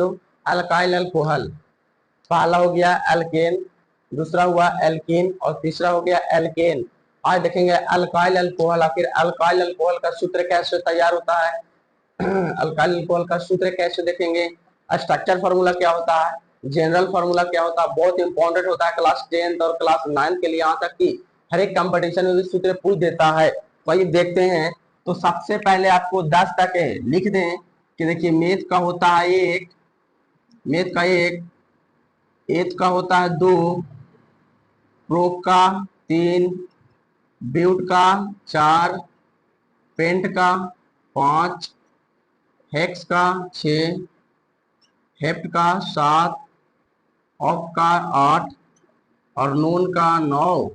Alkyl alcohol, पहला हो गया एल्केन, दूसरा हुआ एल्कीन और तीसरा हो गया एल्केन। आज देखेंगे अल्काइल अल्कोहल, आखिर अल्काइल अल्कोहल का सूत्र कैसे तैयार होता है। अल्काइल अल्कोहल का सूत्र कैसे देखेंगे, स्ट्रक्चर फार्मूला क्या होता है, जनरल फार्मूला क्या होता है, बहुत इंपॉर्टेंट होता है क्लास 10th और क्लास 9th के लिए। यहाँ तक कि हर एक कंपटीशन में भी सूत्र पूछ देता है। वही देखते हैं। तो सबसे पहले आपको 10 तक लिख दें कि देखिए मेथ का होता है एक, मेथ का एक, एथ का होता है 2, प्रोप का 3, ब्यूट का 4, पेंट का 5, हेक्स का 6, हेप्ट का 7, ऑफ का 8 और नून का 9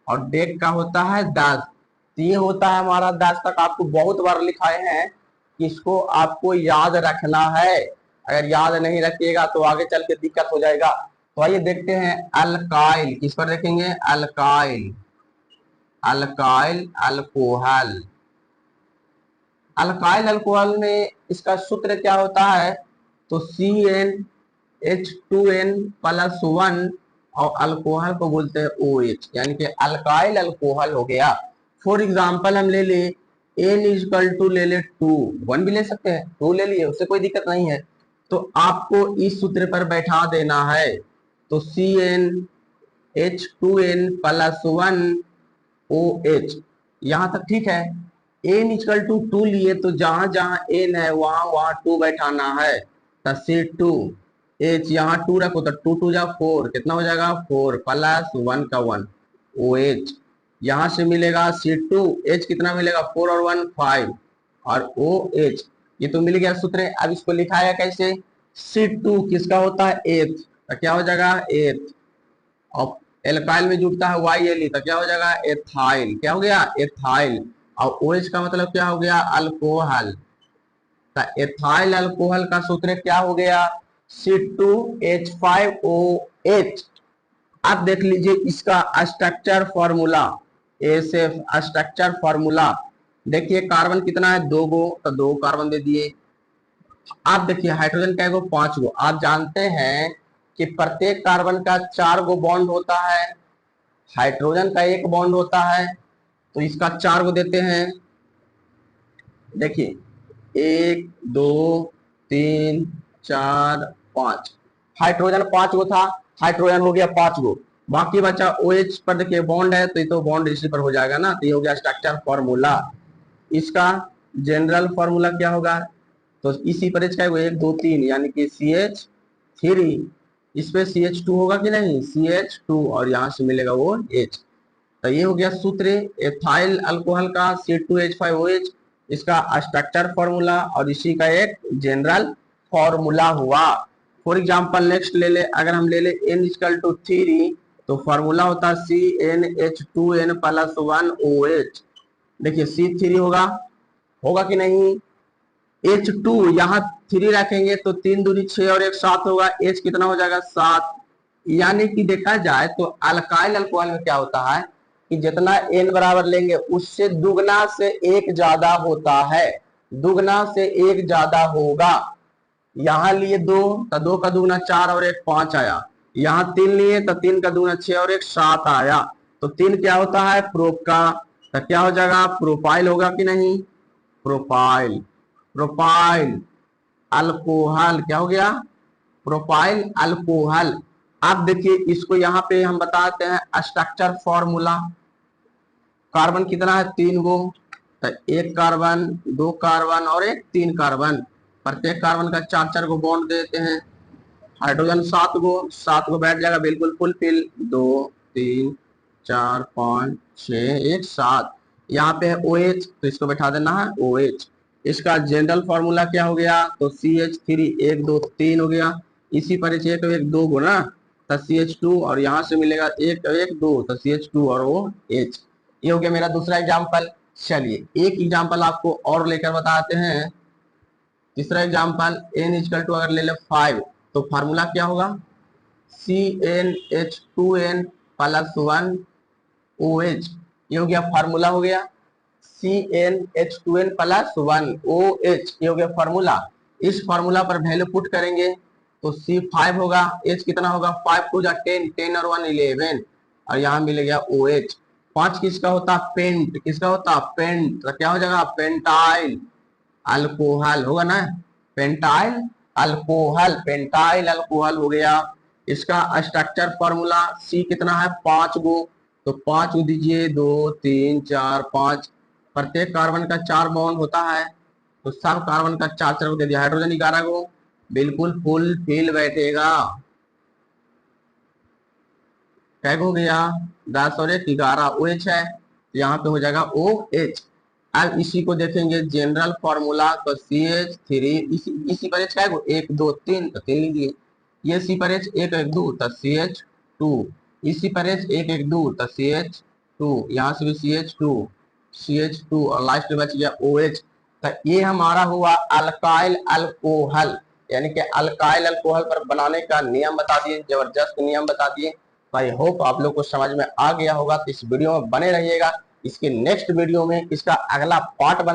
और डेक का होता है 10। तो ये होता है हमारा 10 तक। आपको बहुत बार लिखाए हैं कि इसको आपको याद रखना है। अगर याद नहीं रखिएगा तो आगे चल के दिक्कत हो जाएगा। तो आइए देखते हैं अल्काइल, किस पर देखेंगे, alkyl, alkyl alcohol. Alkyl alcohol में इसका सूत्र क्या होता है, तो CnH2n प्लस 1 और अल्कोहल को बोलते हैं OH, यानी कि अल्काइल अल्कोहल हो गया। फॉर एग्जाम्पल हम ले ले N इजकल टू ले ले 2, 1 भी ले सकते हैं, 2 ले लिए, उससे कोई दिक्कत नहीं है। तो आपको इस सूत्र पर बैठा देना है। तो CnH2n प्लस 1 OH, यहां तक ठीक है। N इजकल टू 2 लिए तो जहां जहां N है वहां वहां 2 बैठाना है। तो C2H, यहाँ 2 रखो तो 2 2 जा 4, कितना हो जाएगा 4 प्लस 1 का 1 OH। यहां से मिलेगा C2H, कितना मिलेगा 4 और 1 5 और OH, ये तो मिल गया सूत्र। अब इसको लिखाया कैसे, C2 किसका होता है एथ, तो क्या हो जाएगा एथ, और एल्काइल में जुड़ता है YLE, तो क्या हो जाएगा एथाइल, क्या हो गया एथाइल। और OH का मतलब क्या हो गया अल्कोहल। तो एथाइल अल्कोहल का सूत्र क्या हो गया C2H5OH। अब देख लीजिए इसका structure formula, SF structure formula. देखिए कार्बन कितना है 2 गो, तो 2 कार्बन दे दिए। आप देखिए हाइड्रोजन क्या गो 5 गो। आप जानते हैं कि प्रत्येक कार्बन का 4 गो बॉन्ड होता है, हाइड्रोजन का 1 बॉन्ड होता है, तो इसका 4 गो देते हैं। देखिए 1 2 3 4 5, हाइड्रोजन 5 गो था, हाइड्रोजन हो गया 5 गो, बाकी बचा OH पर देखिए बॉन्ड है, तो ये तो बॉन्ड इसी पर हो जाएगा ना। तो ये हो गया स्ट्रक्चर फॉर्मूला। इसका जनरल फॉर्मूला क्या होगा, तो इसी पर इसका 1 2 3 यानी कि CH3, इस पे CH2 होगा कि नहीं, CH2, और यहाँ से मिलेगा वो H। तो ये हो गया सूत्र एथाइल अल्कोहल का C2H5OH, इसका स्ट्रक्चर फॉर्मूला और इसी का एक जनरल फॉर्मूला हुआ। फॉर एग्जांपल नेक्स्ट ले ले, अगर हम ले ले N इक्वल टू 3, तो फॉर्मूला होता है CnH2n प्लस 1 OH। देखिए C3 होगा, होगा कि नहीं, H2 यहाँ 3 रखेंगे तो 3 दूनी 6 और 1 7 होगा, H कितना हो जाएगा 7। यानी कि देखा जाए तो अल्काइल अल्कोहल में क्या होता है कि जितना N बराबर लेंगे उससे दुगना से 1 ज्यादा होता है, दुगना से 1 ज्यादा होगा। यहाँ लिए 2 तो 2 का दुगना 4 और 1 5 आया, यहाँ 3 लिए तो 3 का दुगना 6 और 1 7 आया। तो 3 क्या होता है प्रोप का, तो क्या हो जाएगा प्रोपाइल होगा कि नहीं, प्रोपाइल, प्रोपाइल अल्कोहल, क्या हो गया प्रोपाइल अल्कोहल। अब देखिए इसको यहाँ पे हम बताते हैं स्ट्रक्चर फॉर्मूला। कार्बन कितना है 3 गो, तो 1 कार्बन 2 कार्बन और 3 कार्बन, प्रत्येक कार्बन का 4 4 गो बॉन्ड देते हैं। हाइड्रोजन 7 गो, 7 गो बैठ जाएगा बिल्कुल फुलफिल, 2 3 4 5 6 1 7। यहाँ पे है OH, तो इसको बैठा देना है OH। इसका जनरल फॉर्मूला क्या हो गया, तो CH3 1 2 3 हो गया, इसी पर 1 1 2 गो ना, तो CH2 और यहाँ से मिलेगा 1 1 2, तो CH2 और वो H। ये हो गया मेरा दूसरा एग्जाम्पल। चलिए एक एग्जाम्पल आपको और लेकर बताते हैं। तीसरा एग्जाम्पल N इक्वल टू अगर ले ले 5, तो फार्मूला क्या होगा CnH2n प्लस 1 OH। ये हो गया फार्मूला हो गया CnH2n प्लस 1 OH, ये हो गया फार्मूला। इस फॉर्मूला पर वैल्यू पुट करेंगे तो C5 होगा, H कितना होगा 5 2 जा 10, 10 और 1 11 और यहाँ मिल गया OH। 5 किसका होता पेंट, किसका होता पेंट, तो क्या हो जाएगा पेंटाइल अल्कोहल होगा ना, पेंटाइल अल्कोहल, पेंटाइल अल्कोहल हो गया। इसका स्ट्रक्चर फॉर्मूला C कितना है 5 गो, तो 5 को दीजिए 2 3 4 5, प्रत्येक कार्बन का 4 बॉन्ड होता है तो सब कार्बन का 4 4 को दे दिया, हाइड्रोजन 11 को, बिल्कुल फुल फिल बैठेगा। क्या हो गया 10 और 1 11 OH है, यहाँ पे हो जाएगा OH। अब इसी को देखेंगे जनरल फॉर्मूला, तो CH3 इसी पर H क्या है 1 2 3 तो 3 लीजिए, ये सी पर H 1 1 2 तो CH2, इसी पर H 1 1 2 तो CH2, यहाँ से भी CH2 और लास्ट में बच गया OH। तो ये हमारा हुआ अल्काइल अल्कोहल, यानी कि अल्काइल अल्कोहल पर बनाने का नियम बता दिए, जबरदस्त नियम बता दिए। आई होप आप लोग को समझ में आ गया होगा, तो इस वीडियो में बने रहिएगा। इसके नेक्स्ट वीडियो में इसका अगला पार्ट बनाया